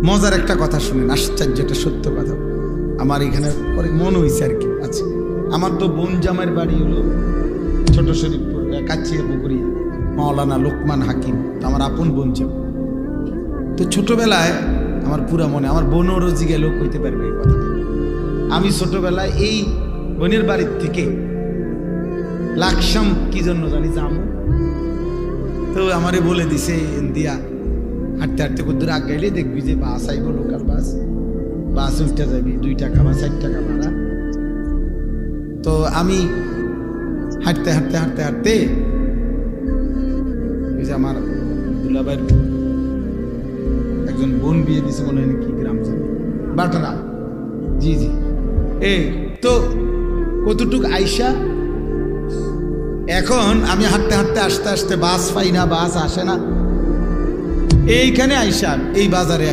মজার একটা কথা শুনেন, আশ্চর্য একটা সত্য কথা আমার এখানে পরে মনে হয়েছে আর কি। আচ্ছা, আমার তো বোন জামাইয়ের বাড়ি হলো ছোট শরীফপুর কাছিয়া পুকুরি, মাওলানা লোকমান হাকিম, তো আমার আপন বোন জামাই। তো ছোটবেলায় আমার পুরা মনে, আমার বোনও রোজি গেলেও কইতে পারবে এই কথাটা। আমি ছোটবেলায় এই বোনের বাড়ির থেকে লাকসাম কি জন্য জানি যাবো, তো আমারে বলে দিছে দিয়া হাঁটতে হাঁটতে কদ্দূর আগ গাইলে দেখবি যে বাস আইব, লোকাল বাস, বাস উঠতে যাবি 2 টাকা বা 4 টাকা ভাড়া। তো আমি হাঁটতে হাঁটতে হাঁটতে হাঁটতে ওই যে আমার দুলাভাইয়ের একজন বোন বিয়ে দিছে, মনে হয় কি গ্রাম জানি, বাটরা, জি জি, এই তো কতটুক আইসা, এখন আমি হাঁটতে হাঁটতে আস্তে আস্তে বাস পাই না, বাস আসে না, এইখানে আইসা এই বাজারে